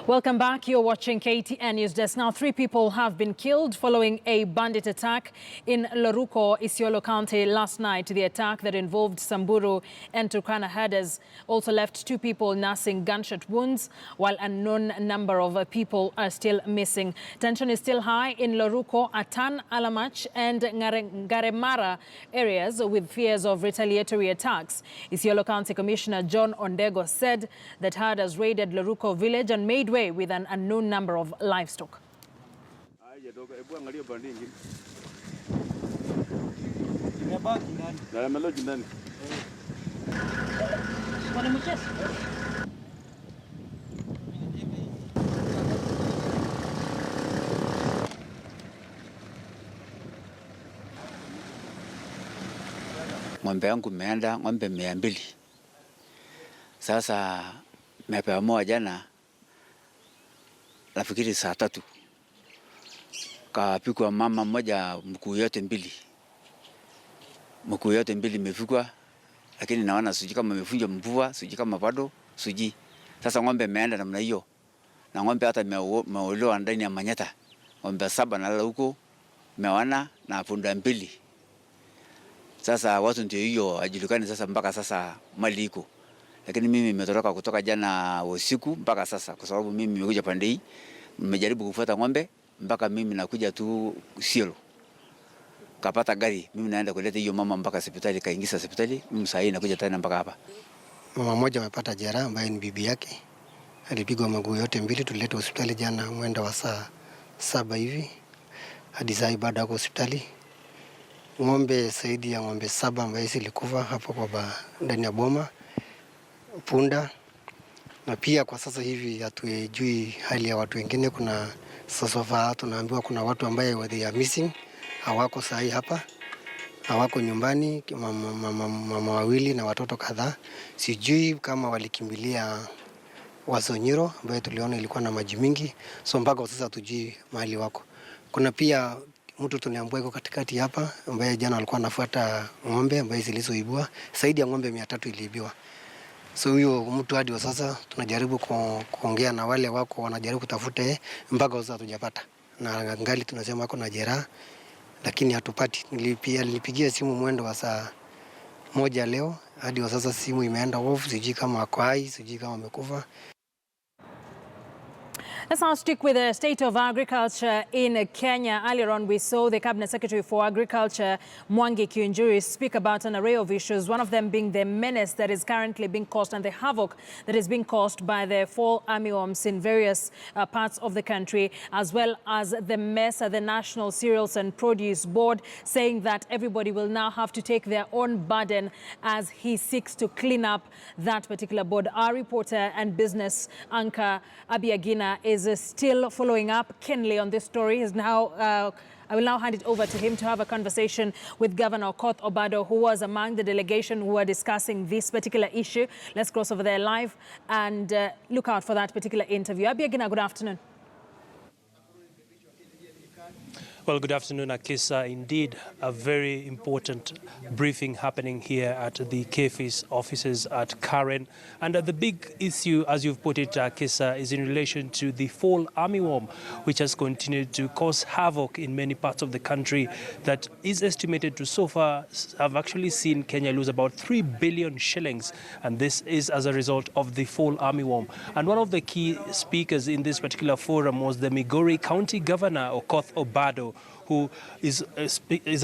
Welcome back. You're watching KTN News Desk. Now, 3 people have been killed following a bandit attack in Loruco, Yolo County last night. The attack that involved Samburu and Turkana herders also left 2 people nursing gunshot wounds, while a known number of people are still missing. Tension is still high in Loruco, Atan, Alamach and Ngaremara areas, with fears of retaliatory attacks. Yolo County Commissioner John Ondego said that herders raided Loruco village and made way with an unknown number of livestock. Ng'ombe yangu meenda ng'ombe 200. Sasa mepewa jana nafikiri saa 3. Kapikwa mama mmoja mkuu yote mbili. Mkuu yote mbili imefukwa, lakini naona siji kama imefunjwa mvua, siji kama bado, siji. Sasa ng'ombe meenda namna hiyo. Na ng'ombe hata meolewa ndani ya manyata. Ng'ombe 7 nalala huko, mewana na punda 2. Sasa watu ndio hiyo ajulikani sasa mpaka sasa mali iko. Lakini mimi nimetoroka kutoka jana usiku mpaka sasa, kwa sababu mimi nimekuja pande hii, nimejaribu kufuata ng'ombe mpaka mimi nakuja tu Siolo. Kapata gari, mimi naenda kuleta hiyo mama mpaka hospitali, kaingiza hospitali, mimi sasa hii nakuja tena mpaka hapa. Mama mmoja amepata jeraha ambaye ni bibi yake. Alipigwa miguu yote mbili, tulileta hospitali jana mwenda wa saa 7 hivi. Hadi sasa bado ako hospitali. Ng'ombe zaidi ya ng'ombe 7 ambaye zilikufa hapo kwa ndani ya boma. Punda, na pia kwa sasa hivi hatujui hali ya watu wengine. Kuna sasa tunaambiwa kuna watu ambaye they are missing, hawako sahi hapa, hawako nyumbani, mama wawili na watoto kadhaa. Sijui kama walikimbilia Wasonyiro ambaye tuliona ilikuwa na maji mingi, so mpaka sasa hatujui mahali wako. Kuna pia mtu tunaambiwa yuko katikati hapa ambaye jana alikuwa anafuata ng'ombe ambaye zilizoibwa, zaidi ya ng'ombe 300 iliibiwa. So huyo mtu hadi wa sasa tunajaribu kuongea na wale wako wanajaribu kutafuta mpaka sasa hatujapata. Na ngali tunasema wako na jeraha lakini hatupati. Nilipigia simu mwendo wa saa 1 leo, hadi wa sasa simu imeenda off, sijui kama ako hai, sijui kama amekufa. Let's now stick with the state of agriculture in Kenya. Earlier on, we saw the Cabinet Secretary for Agriculture, Mwangi Kiunjuri, speak about an array of issues, one of them being the menace that is currently being caused and the havoc that is being caused by the fall armyworms in various parts of the country, as well as the mess at the National Cereals and Produce Board, saying that everybody will now have to take their own burden as he seeks to clean up that particular board. Our reporter and business anchor, Abiagina, is still following up keenly on this story. I will now hand it over to him to have a conversation with Governor Okoth Obado, who was among the delegation who were discussing this particular issue. Let's cross over there live and look out for that particular interview. Abiagina, good afternoon. Well, good afternoon, Akisa. Indeed, a very important briefing happening here at the KFIS offices at Karen. And the big issue, as you've put it, Akisa, is in relation to the fall armyworm, which has continued to cause havoc in many parts of the country, that is estimated to so far have actually seen Kenya lose about 3 billion shillings. And this is as a result of the fall armyworm. And one of the key speakers in this particular forum was the Migori County Governor, Okoth Obado, who is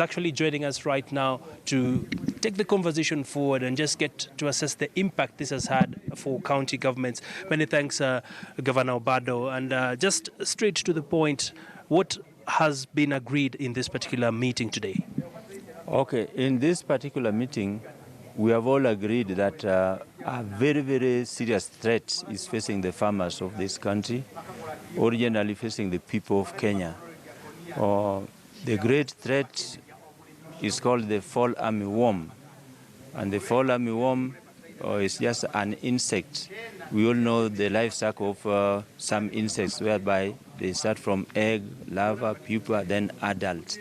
actually joining us right now to take the conversation forward and just get to assess the impact this has had for county governments. Many thanks, Governor Obado. And just straight to the point, what has been agreed in this particular meeting today? Okay, in this particular meeting, we have all agreed that a very, very serious threat is facing the farmers of this country, originally facing the people of Kenya. The great threat is called the fall armyworm, and the fall armyworm is just an insect. We all know the life cycle of some insects, whereby they start from egg, larva, pupa, then adult.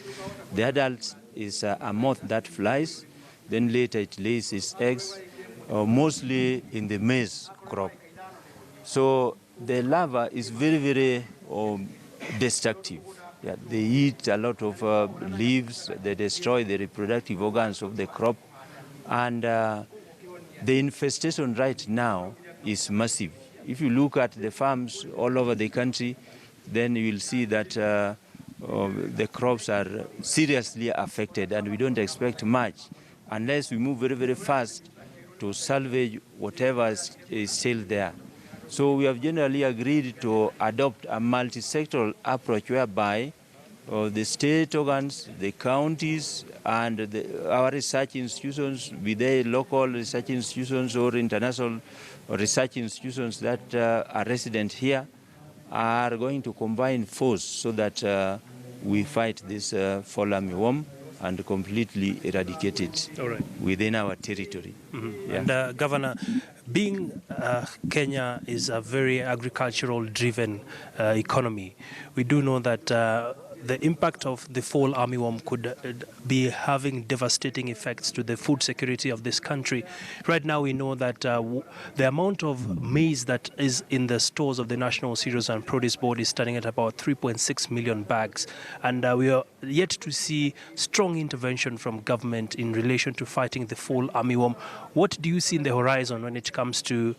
The adult is a moth that flies, then later it lays its eggs, mostly in the maize crop. So the larva is very, very destructive. Yeah, they eat a lot of leaves, they destroy the reproductive organs of the crop, and the infestation right now is massive. If you look at the farms all over the country, then you will see that the crops are seriously affected, and we don't expect much unless we move very, very fast to salvage whatever is still there. So we have generally agreed to adopt a multi-sectoral approach whereby the state organs, the counties, and our research institutions, be they local research institutions or international research institutions that are resident here, are going to combine force so that we fight this fall armyworm and completely eradicate it within our territory. Mm-hmm. Yeah. And Governor, being Kenya is a very agricultural-driven economy, we do know that the impact of the fall armyworm could be having devastating effects to the food security of this country. Right now we know that the amount of maize that is in the stores of the National Cereals and Produce Board is standing at about 3.6 million bags. And we are yet to see strong intervention from government in relation to fighting the fall armyworm. What do you see in the horizon when it comes to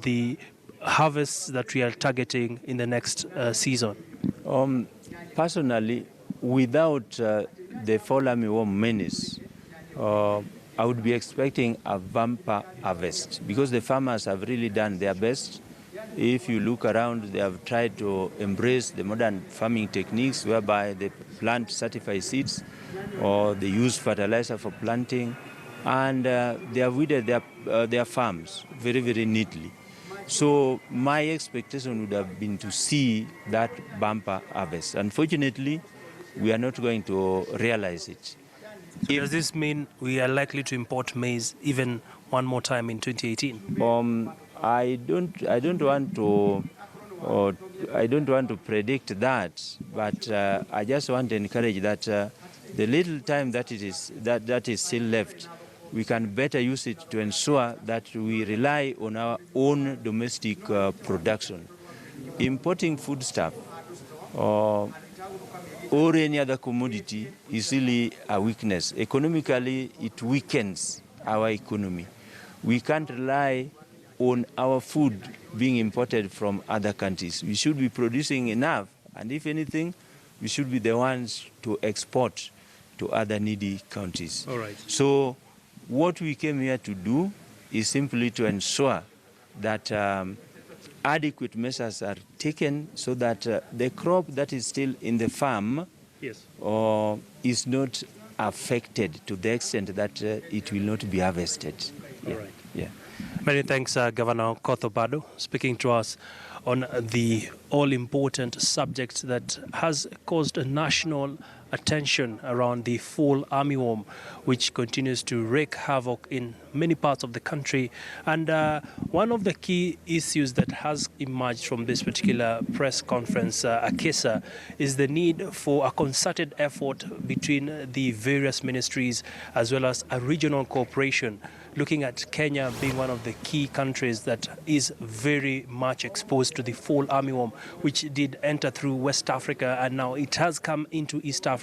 the harvests that we are targeting in the next season? Personally, without the fall armyworm menace, I would be expecting a bumper harvest because the farmers have really done their best. If you look around, they have tried to embrace the modern farming techniques whereby they plant certified seeds or they use fertilizer for planting, and they have weeded their farms very, very neatly. So my expectation would have been to see that bumper harvest. Unfortunately, we are not going to realize it. So does this mean we are likely to import maize even one more time in 2018? I don't want to predict that, but I just want to encourage that the little time that is still left, we can better use it to ensure that we rely on our own domestic production. Importing foodstuff or any other commodity is really a weakness. Economically, it weakens our economy. We can't rely on our food being imported from other countries. We should be producing enough, and if anything, we should be the ones to export to other needy countries. All right. So what we came here to do is simply to ensure that adequate measures are taken so that the crop that is still in the farm is not affected to the extent that it will not be harvested. All right. Yeah. Many thanks, Governor Kothobado, speaking to us on the all-important subject that has caused a national attention around the fall armyworm, which continues to wreak havoc in many parts of the country. And one of the key issues that has emerged from this particular press conference, Akesa, is the need for a concerted effort between the various ministries as well as a regional cooperation, looking at Kenya being one of the key countries that is very much exposed to the fall armyworm, which did enter through West Africa and now it has come into East Africa.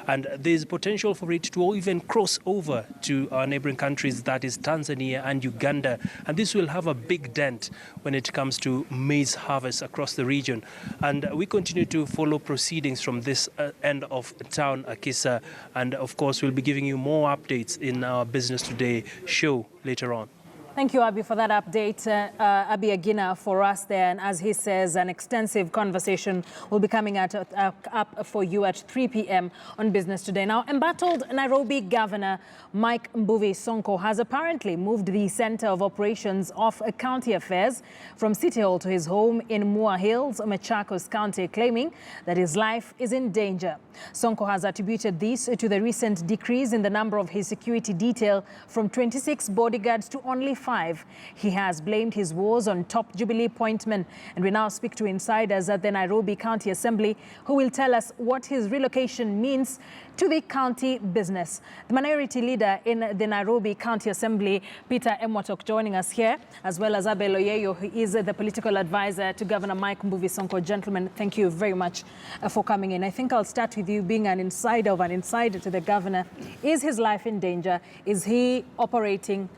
And there's potential for it to even cross over to our neighboring countries, that is Tanzania and Uganda. And this will have a big dent when it comes to maize harvest across the region. And we continue to follow proceedings from this end of town, Akisa. And of course, we'll be giving you more updates in our Business Today show later on. Thank you, Abi, for that update. Abi Agina for us there. And as he says, an extensive conversation will be coming up for you at 3 p.m. on Business Today. Now, embattled Nairobi Governor Mike Sonko has apparently moved the center of operations of county affairs from City Hall to his home in Moore Hills, Machakos County, claiming that his life is in danger. Sonko has attributed this to the recent decrease in the number of his security detail from 26 bodyguards to only 2025. He has blamed his woes on top Jubilee appointment. And we now speak to insiders at the Nairobi County Assembly who will tell us what his relocation means to the county business. The minority leader in the Nairobi County Assembly, Peter Emwatok, joining us here, as well as Abel Oyeyo, who is the political advisor to Governor Mike Sonko. Gentlemen, thank you very much for coming in. I think I'll start with you being an insider of an insider to the governor. Is his life in danger? Is he operating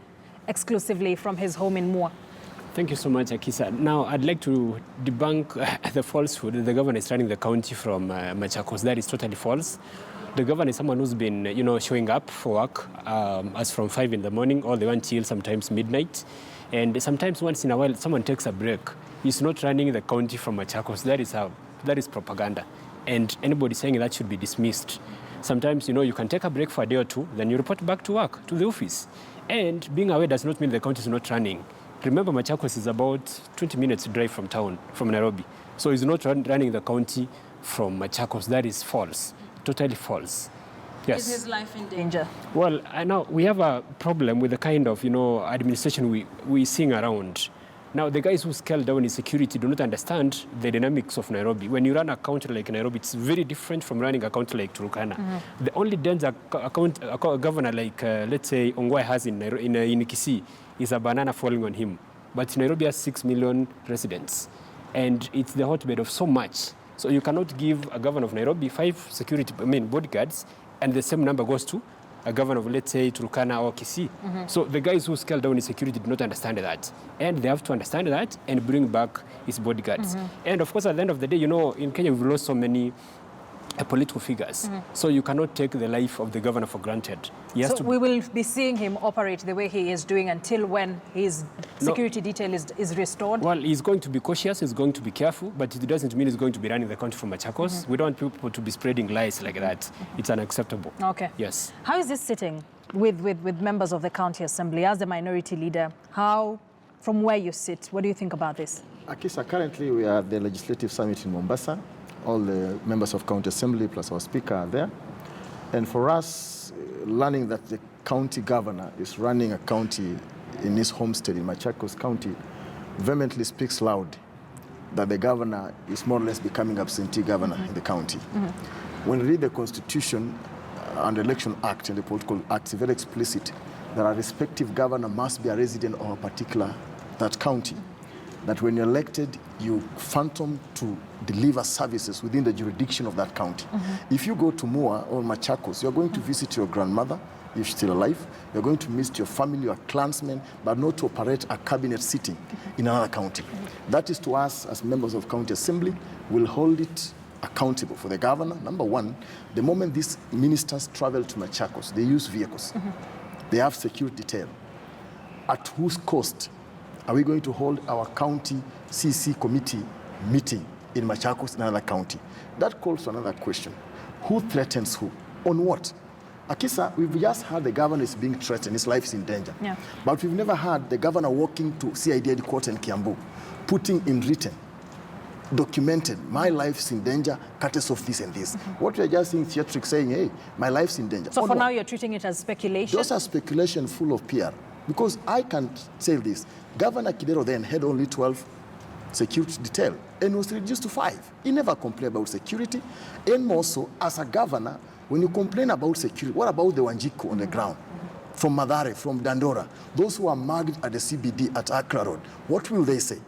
exclusively from his home in Mua? Thank you so much, Akisa. Now, I'd like to debunk the falsehood that the governor is running the county from Machakos. That is totally false. The governor is someone who's been, showing up for work as from 5 in the morning all the way until sometimes midnight. And sometimes once in a while, someone takes a break. He's not running the county from Machakos. That is propaganda. And anybody saying that should be dismissed. Sometimes, you can take a break for a day or two, then you report back to work, to the office. And being away does not mean the county is not running. Remember, Machakos is about 20 minutes drive from town, from Nairobi. So he's not running the county from Machakos. That is false. Totally false. Yes. Is his life in danger? Well, I know we have a problem with the kind of, administration we seeing around. Now, the guys who scale down in security do not understand the dynamics of Nairobi. When you run a county like Nairobi, it's very different from running a county like Turkana. Mm-hmm. The only danger a governor like, let's say, Ongwae has in Kisii is a banana falling on him. But Nairobi has 6 million residents, and it's the hotbed of so much. So you cannot give a governor of Nairobi 5 bodyguards, and the same number goes to a governor of, let's say, Turkana or Kisii. Mm-hmm. So the guys who scaled down in security did not understand that. And they have to understand that and bring back his bodyguards. Mm-hmm. And of course, at the end of the day, in Kenya, we've lost so many political figures. Mm-hmm. So you cannot take the life of the governor for granted. We will be seeing him operate the way he is doing until when his security detail is restored? Well, he's going to be cautious, he's going to be careful, but it doesn't mean he's going to be running the country from Machakos. Mm-hmm. We don't want people to be spreading lies like that. Mm-hmm. It's unacceptable. Okay. Yes. How is this sitting with members of the county assembly as the minority leader? From where you sit, what do you think about this? Akisa, currently we are at the legislative summit in Mombasa. All the members of county assembly plus our speaker are there. And for us, learning that the county governor is running a county in his homestead in Machakos County vehemently speaks loud that the governor is more or less becoming absentee governor in the county. Mm-hmm. When you read the Constitution and the Election Act and the Political Act, it's very explicit that a respective governor must be a resident of that county. That when you're elected, you phantom to deliver services within the jurisdiction of that county. Mm-hmm. If you go to Mua or Machakos, you're going to visit your grandmother, if she's still alive. You're going to visit your family, your clansmen, but not to operate a cabinet sitting in another county. Mm-hmm. That is to us, as members of county assembly, will hold it accountable for the governor. Number one, the moment these ministers travel to Machakos, they use vehicles. Mm-hmm. They have security detail. At whose cost are we going to hold our county CC committee meeting in Machakos, in another county? That calls to another question. Who threatens who? On what? Akisa, we've just heard the governor is being threatened, his life is in danger. Yeah. But we've never heard the governor walking to CID headquarters in Kiambu, putting in written, documented, my life's in danger, courtesy of this and this. Mm-hmm. What we are just seeing theatric saying, hey, my life's in danger. So for now, you're treating it as speculation? Just as speculation full of PR. Because I can say this, Governor Kidero then had only 12 security detail and was reduced to 5. He never complained about security. And more so, as a governor, when you complain about security, what about the Wanjiku on the ground? From Madare, from Dandora, those who are marked at the CBD at Accra Road, what will they say?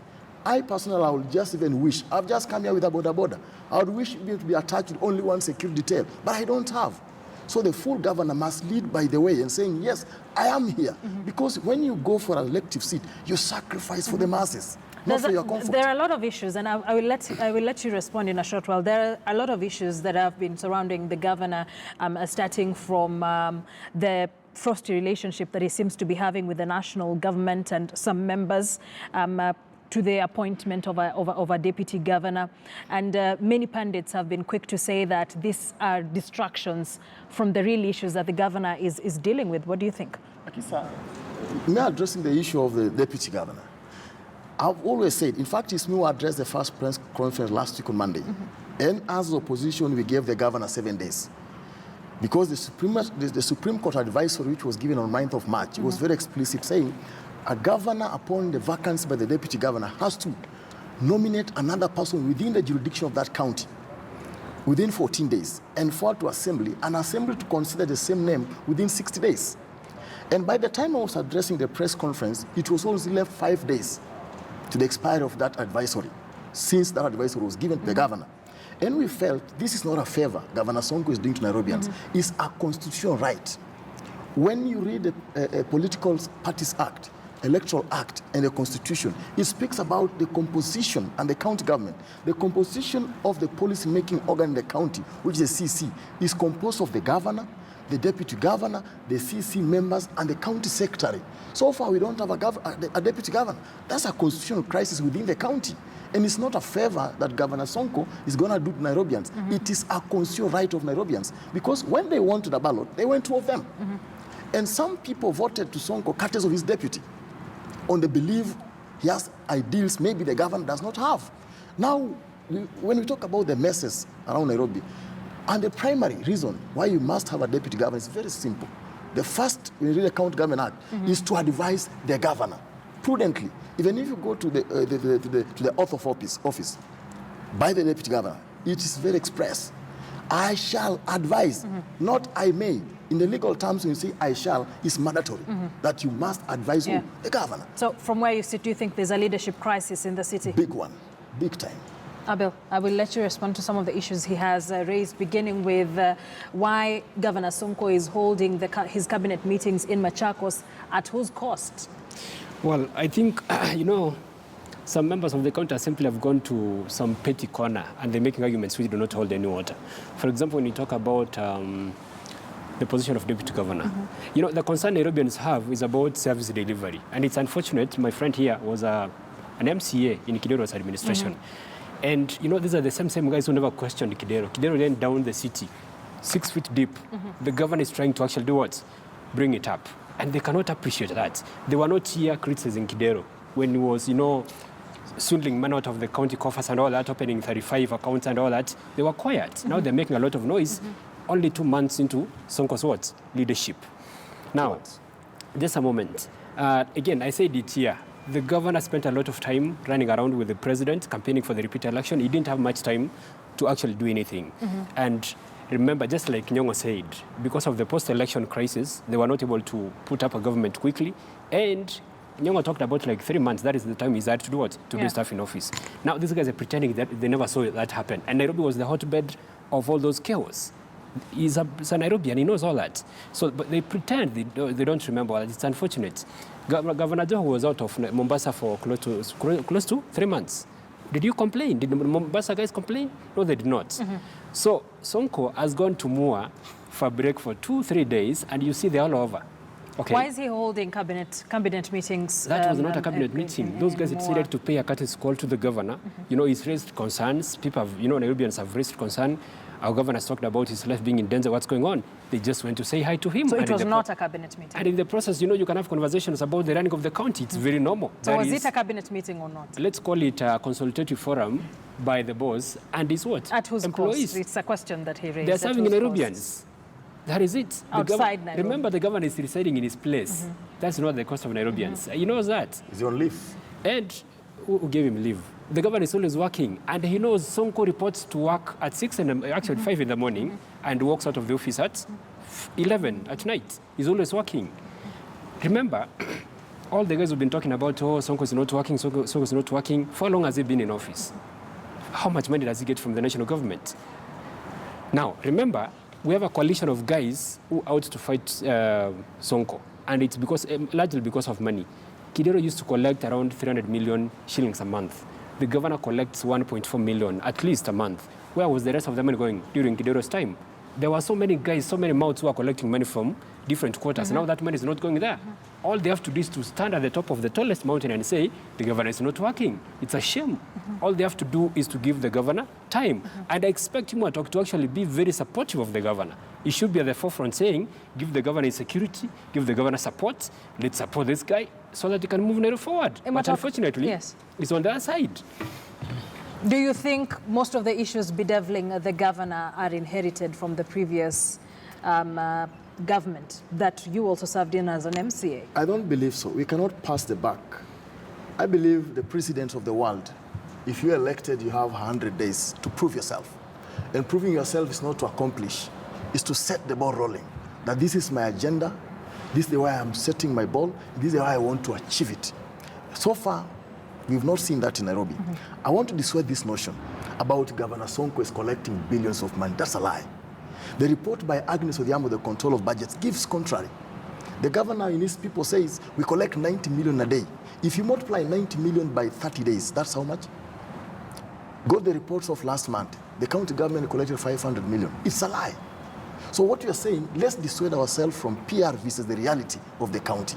I personally, I would just even wish, I've just come here with a border. I would wish to be attached with only one security detail, but I don't have. So the full governor must lead by the way and saying, yes, I am here. Mm-hmm. Because when you go for an elective seat, you sacrifice for the masses, not for your comfort. There are a lot of issues, and I will let you respond in a short while. There are a lot of issues that have been surrounding the governor, starting from the frosty relationship that he seems to be having with the national government and some members, to the appointment of a deputy governor. And many pundits have been quick to say that these are distractions from the real issues that the governor is dealing with. What do you think? Akisa, me addressing the issue of the deputy governor. I've always said, in fact, it's me who addressed the first press conference last week on Monday. Mm-hmm. And as opposition, we gave the governor 7 days. Because the Supreme Court advisory, which was given on 9th of March, was very explicit saying, A governor, upon the vacancy by the deputy governor, has to nominate another person within the jurisdiction of that county within 14 days and forward to assembly, and assembly to consider the same name within 60 days. And by the time I was addressing the press conference, it was only left 5 days to the expiry of that advisory, since that advisory was given to the governor. And we felt this is not a favor Governor Sonko is doing to Nairobians. It's a constitutional right. When you read a Political Parties Act, Electoral Act, and the Constitution, it speaks about the composition and the county government. The composition of the policy-making organ in the county, which is the CC, is composed of the governor, the deputy governor, the CC members, and the county secretary. So far, we don't have a deputy governor. That's a constitutional crisis within the county. And it's not a favor that Governor Sonko is going to do to Nairobians. It is a constitutional right of Nairobians. Because when they went to the ballot, they went 2 of them. And some people voted to Sonko courtesy of his deputy, on the belief he has ideals maybe the governor does not have. Now, when we talk about the messes around Nairobi, and the primary reason why you must have a deputy governor is very simple. The first, when you read the County Government Act, is to advise the governor prudently. Even if you go to the oath of office by the deputy governor, it is very express. I shall advise, not I may. In the legal terms, when you say I shall, it's mandatory that you must advise who? The governor. So from where you sit, do you think there's a leadership crisis in the city? Big one, big time. Abel, I will let you respond to some of the issues he has raised, beginning with why Governor Sonko is holding his cabinet meetings in Machakos, at whose cost? Well, I think, you know, some members of the county simply have gone to some petty corner and they're making arguments which do not hold any water. For example, when you talk about the position of deputy governor, you know, the concern Nairobians have is about service delivery. And it's unfortunate, my friend here was an MCA in Kidero's administration. And, you know, these are the same guys who never questioned Kidero. Kidero then down the city, 6 feet deep. The governor is trying to actually do what? Bring it up. And they cannot appreciate that. They were not here criticizing Kidero when he was, you know, swindling money out of the county coffers and all that, opening 35 accounts and all that. They were quiet. Now they're making a lot of noise, only 2 months into Sonko's what? Leadership. Now, just a moment. Again, I said it here. The governor spent a lot of time running around with the president, campaigning for the repeat election. He didn't have much time to actually do anything. And remember, just like Nyong'o said, because of the post-election crisis, they were not able to put up a government quickly. And Nyong'o talked about like 3 months. That is the time he's had to do what? To do stuff in office. Now, these guys are pretending that they never saw that happen. And Nairobi was the hotbed of all those chaos. He's a Nairobian, he knows all that. So, but they pretend they don't remember. It's unfortunate. Governor Joho was out of Mombasa for close to 3 months. Did you complain? Did the Mombasa guys complain? No, they did not. So Sonko has gone to Mua for a break for 2-3 days, and you see they're all over. Okay. Why is he holding cabinet meetings? That was not a cabinet meeting. Those guys decided to pay a courtesy call to the governor. You know, he's raised concerns. People have, you know, Nairobians have raised concern. Our governor has talked about his life being in danger. What's going on? They just went to say hi to him. So it was not a cabinet meeting? And in the process, you know, you can have conversations about the running of the county. It's very normal. So was it a cabinet meeting or not? Let's call it a consultative forum by the boss. And it's what? At whose employees. Cost? It's a question that he raised. They're serving Nairobians. That is it. Outside Nairobi. Remember, the governor is residing in his place. That's not the cost of Nairobians. He knows that. He's on leave. And who gave him leave? The governor is always working, and he knows Sonko reports to work at 5 in the morning, and walks out of the office at 11 at night. He's always working. Remember, all the guys who've been talking about, oh, Sonko is not working, Sonko is not working. For how long has he been in office? How much money does he get from the national government? Now, remember, we have a coalition of guys who are out to fight Sonko, and it's largely because of money. Kidero used to collect around 300 million shillings a month. The governor collects 1.4 million, at least a month. Where was the rest of the money going during Kidero's time? There were so many guys, so many mouths who are collecting money from different quarters. Now that money is not going there. All they have to do is to stand at the top of the tallest mountain and say, the governor is not working. It's a shame. All they have to do is to give the governor time. And I expect him to actually be very supportive of the governor. He should be at the forefront saying, give the governor security, give the governor support, let's support this guy so that he can move Nairobi forward. But unfortunately, it's on the other side. Do you think most of the issues bedeviling the governor are inherited from the previous government that you also served in as an MCA? I don't believe so. We cannot pass the buck. I believe the president of the world, if you're elected, you have 100 days to prove yourself. And proving yourself is not to accomplish, it's to set the ball rolling. That this is my agenda, this is the way I'm setting my ball, this is the way I want to achieve it. So far, we've not seen that in Nairobi. I want to dissuade this notion about Governor Sonko is collecting billions of money. That's a lie. The report by Agnes Odhiambo, the control of budgets, gives contrary. The governor and his people says we collect 90 million a day. If you multiply 90 million by 30 days, that's how much? Got the reports of last month. The county government collected 500 million. It's a lie. So what we are saying, let's dissuade ourselves from PR versus the reality of the county.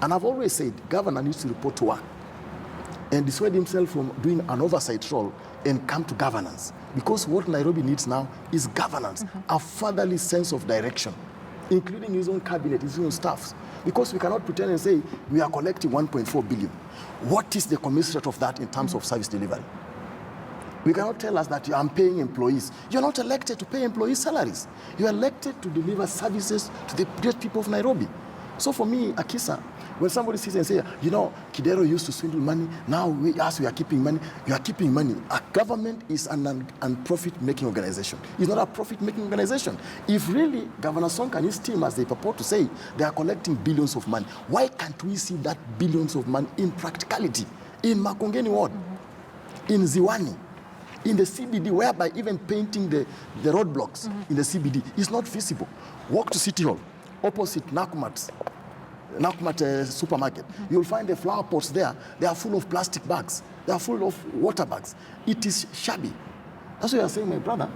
And I've always said, governor needs to report to work and dissuade himself from doing an oversight role and come to governance. Because what Nairobi needs now is governance, a fatherly sense of direction, including his own cabinet, his own staffs. Because we cannot pretend and say, we are collecting 1.4 billion. What is the commensurate of that in terms of service delivery? We cannot tell us that I'm paying employees. You're not elected to pay employees' salaries. You're elected to deliver services to the great people of Nairobi. So for me, Akisa, when somebody sits and says, you know, Kidero used to swindle money, now we are keeping money. You are keeping money. A government is an profit-making organization. It's not a profit-making organization. If really Governor Sonko and his team, as they purport to say, they are collecting billions of money, why can't we see that billions of money in practicality? In Makongeni Ward, in Ziwani, in the CBD, whereby even painting the roadblocks in the CBD is not feasible. Walk to City Hall, opposite Nakumat supermarket. You'll find the flower pots there. They are full of plastic bags. They are full of water bags. It is shabby. That's what you're saying, my brother.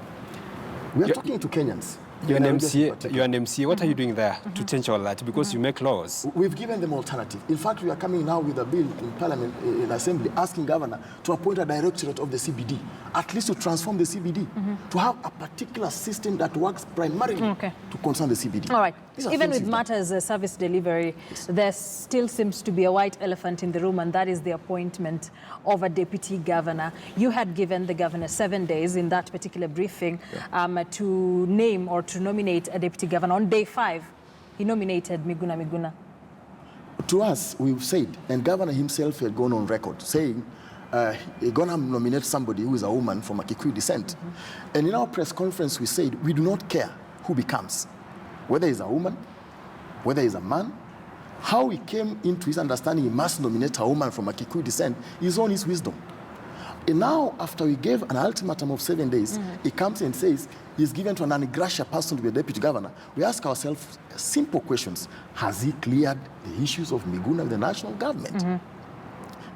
We are talking to Kenyans. You're an MCA. What are you doing there to change all that? Because you make laws. We've given them alternative. In fact, we are coming now with a bill in Parliament, in Assembly, asking Governor to appoint a directorate of the CBD, at least to transform the CBD, to have a particular system that works primarily to concern the CBD. All right. Even with matters of service delivery, there still seems to be a white elephant in the room, and that is the appointment of a deputy governor. You had given the governor 7 days in that particular briefing to name or to nominate a deputy governor. On day 5, he nominated Miguna. To us, we've said, and governor himself had gone on record saying he's going to nominate somebody who is a woman from a Kikuyu descent. And in our press conference, we said we do not care who becomes, whether he's a woman, whether he's a man. How he came into his understanding he must nominate a woman from a Kikuyu descent is on his wisdom. And now, after we gave an ultimatum of 7 days, he comes and says he's given to an Anigrasha person to be a deputy governor. We ask ourselves simple questions. Has he cleared the issues of Miguna with the national government?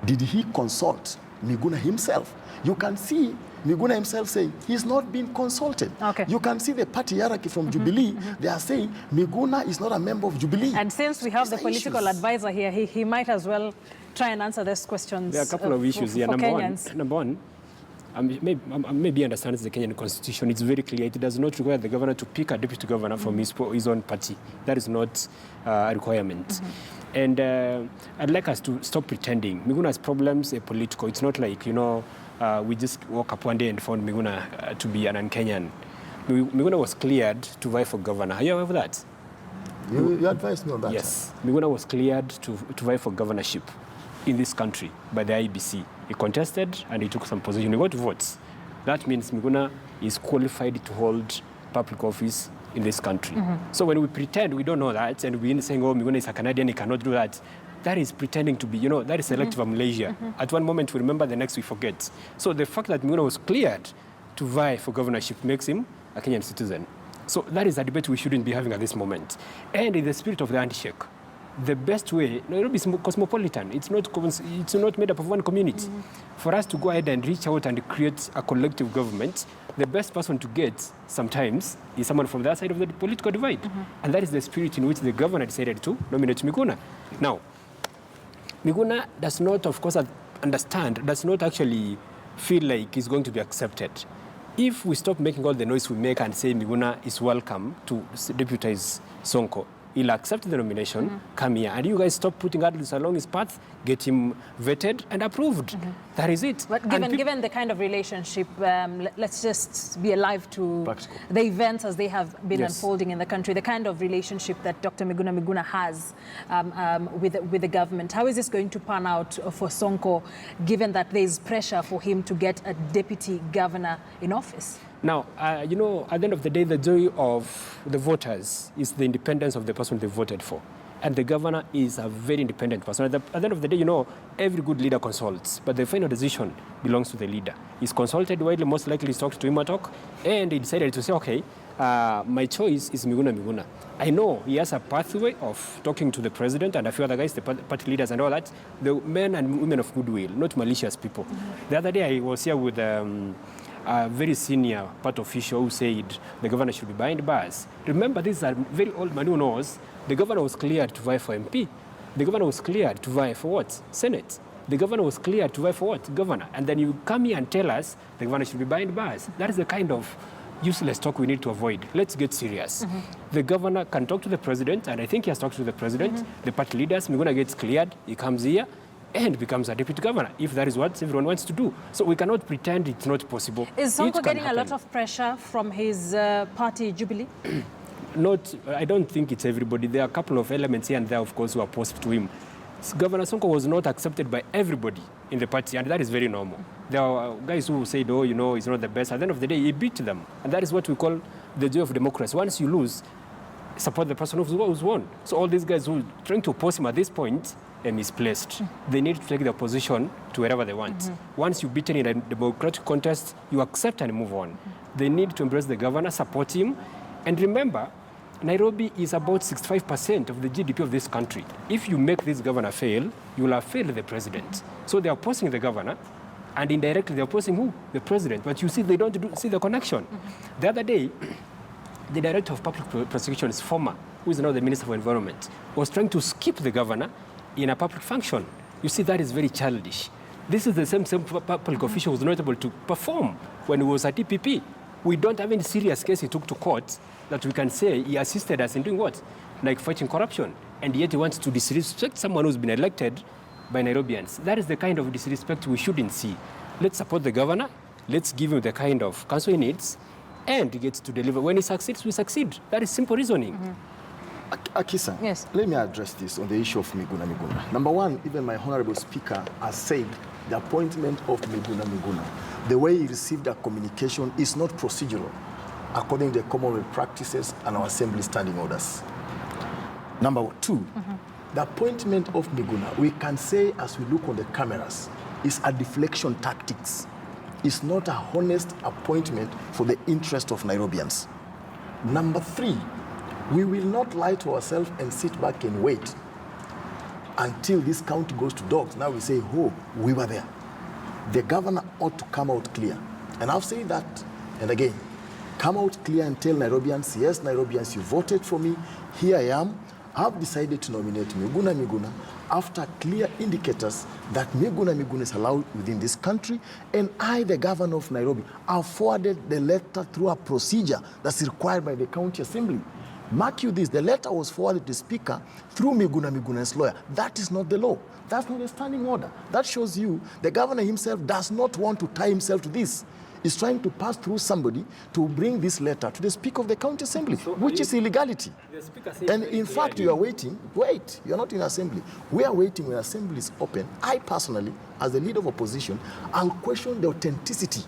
Did he consult Miguna himself? You can see Miguna himself saying he's not been consulted. You can see the party hierarchy from Jubilee. They are saying Miguna is not a member of Jubilee. And since we have the political advisor here, he might as well try and answer these questions. There are a couple of issues here. Number one, maybe understands the Kenyan constitution. It's very clear. It does not require the governor to pick a deputy governor from his own party. That is not a requirement. And I'd like us to stop pretending. Miguna's problems are political. It's not like, we just woke up one day and found Miguna to be an un-Kenyan. Miguna was cleared to vie for governor. Are you aware of that? You advised me on that. Yes. Miguna was cleared to vie for governorship in this country by the IBC. He contested and he took some position. He got votes. That means Miguna is qualified to hold public office in this country. So when we pretend we don't know that and we're saying, oh, Miguna is a Canadian, he cannot do that, that is pretending to be, that is selective amnesia. At one moment we remember, the next we forget. So the fact that Miguna was cleared to vie for governorship makes him a Kenyan citizen. So that is a debate we shouldn't be having at this moment. And in the spirit of the handshake, the best way, Nairobi is cosmopolitan. It's not made up of one community. For us to go ahead and reach out and create a collective government, the best person to get sometimes is someone from the other side of the political divide. And that is the spirit in which the governor decided to nominate Miguna. Now, Miguna does not, of course, does not actually feel like he's going to be accepted. If we stop making all the noise we make and say Miguna is welcome to deputize Sonko, he'll accept the nomination, come here. And you guys stop putting hurdles along his path, get him vetted and approved. That is it. But given the kind of relationship, let's just be alive to Practical. the events as they have been Yes. unfolding in the country, the kind of relationship that Dr. Miguna has with the government. How is this going to pan out for Sonko, given that there is pressure for him to get a deputy governor in office? Now, you know, at the end of the day, the joy of the voters is the independence of the person they voted for. And the governor is a very independent person. At the end of the day, you know, every good leader consults, but the final decision belongs to the leader. He's consulted widely, most likely he's talked to him at talk, and he decided to say, okay, my choice is Miguna. I know he has a pathway of talking to the president and a few other guys, the party leaders and all that, the men and women of goodwill, not malicious people. The other day I was here with a very senior part official who said the governor should be behind bars. Remember, this is a very old man who knows the governor was cleared to vie for MP. The governor was cleared to vie for what? Senate. The governor was cleared to vie for what? Governor. And then you come here and tell us the governor should be behind bars. That is the kind of useless talk we need to avoid. Let's get serious. The governor can talk to the president, and I think he has talked to the president, the party leaders. Miguna gets cleared, he comes here, and becomes a deputy governor, if that is what everyone wants to do. So we cannot pretend it's not possible. Is It Sonko can getting a lot happen. of pressure from his party, Jubilee? I don't think it's everybody. There are a couple of elements here and there, of course, who are opposed to him. Governor Sonko was not accepted by everybody in the party, and that is very normal. There are guys who said, oh, you know, he's not the best. At the end of the day, he beat them. And that is what we call the joy of democracy. Once you lose, support the person who's won. So all these guys who are trying to oppose him at this point are misplaced. They need to take the opposition to wherever they want. Once you've beaten in a democratic contest, you accept and move on. They need to embrace the governor, support him. And remember, Nairobi is about 65% of the GDP of this country. If you make this governor fail, you will have failed the president. So they are opposing the governor, and indirectly they're opposing who? The president. But you see, they don't see the connection. The other day, the director of public prosecutions, former, who is now the Minister for Environment, was trying to skip the governor in a public function. You see, that is very childish. This is the same public official who was not able to perform when he was at EPP. We don't have any serious case he took to court that we can say he assisted us in doing what? Like fighting corruption. And yet he wants to disrespect someone who's been elected by Nairobians. That is the kind of disrespect we shouldn't see. Let's support the governor. Let's give him the kind of counsel he needs. And he gets to deliver. When he succeeds, we succeed. That is simple reasoning. Akisa, Yes. Let me address this on the issue of Miguna. Number one, even my honorable speaker has said the appointment of Miguna, the way he received a communication is not procedural, according to the Commonwealth practices and our assembly standing orders. Number two, the appointment of Miguna, we can say as we look on the cameras, is a deflection tactics. It's not a honest appointment for the interest of Nairobians. Number three, we will not lie to ourselves and sit back and wait until this county goes to dogs. Now we say, oh, we were there. The governor ought to come out clear. And I've said that, and again, come out clear and tell Nairobians, yes, Nairobians, you voted for me. Here I am. I've decided to nominate Miguna after clear indicators that Miguna is allowed within this country. And I, the governor of Nairobi, have forwarded the letter through a procedure that's required by the county assembly. Mark you this, the letter was forwarded to the speaker through Miguna's lawyer. That is not the law. That's not a standing order. That shows you the governor himself does not want to tie himself to this. He's trying to pass through somebody to bring this letter to the speaker of the county assembly, which is illegality. And in fact, you are waiting. Wait, you're not in assembly. We are waiting when assembly is open. I personally, as the leader of opposition, I'll question the authenticity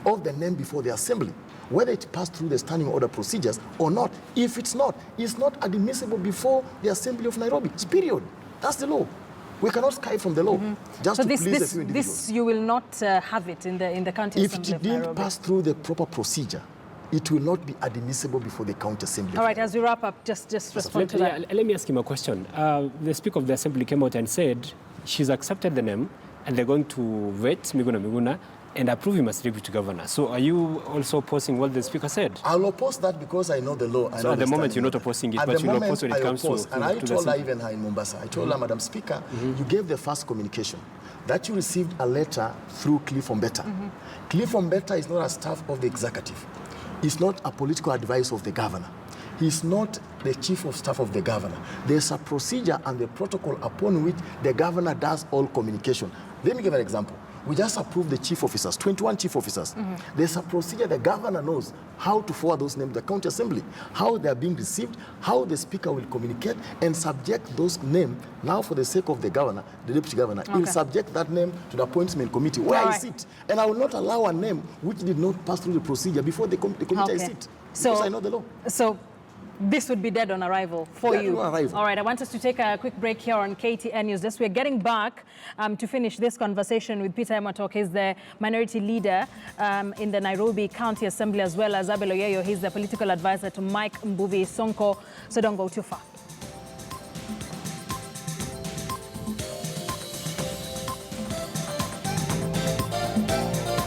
of the name before the assembly, whether it passed through the standing order procedures or not. If it's not admissible before the assembly of Nairobi. It's period. That's the law. We cannot sky from the law just So to please a few this individuals. you will not have it in the county If assembly it of didn't Nairobi. pass through the proper procedure, it will not be admissible before the county assembly. All right, as we wrap up, just respond to that. Let me ask him a question. The Speaker of the Assembly came out and said she's accepted the name and they're going to vet Miguna and approve him as deputy governor. So are you also opposing what the Speaker said? I'll oppose that because I know the law. So at the moment you're not opposing it, at but the you'll moment oppose when it comes to and I the told her Assembly. even her in Mombasa, I told her, Madam Speaker, you gave the first communication that you received a letter through Cliff Ombeta. Cliff Ombeta is not a staff of the executive. It's not a political advice of the governor. He's not the chief of staff of the governor. There's a procedure and the protocol upon which the governor does all communication. Let me give an example. We just approved the chief officers, 21 chief officers. There's a procedure the governor knows how to forward those names to the county assembly, how they are being received, how the speaker will communicate and subject those names. Now, for the sake of the governor, the deputy governor, he will subject that name to the appointment committee where I sit. And I will not allow a name which did not pass through the procedure before the committee I sit. Because I know the law. So this would be dead on arrival for you. On arrival. All right, I want us to take a quick break here on KTN News. Just we're getting back to finish this conversation with Peter Ematok. He's the minority leader in the Nairobi County Assembly, as well as Abel Oyeyo. He's the political advisor to Mike Sonko. So don't go too far.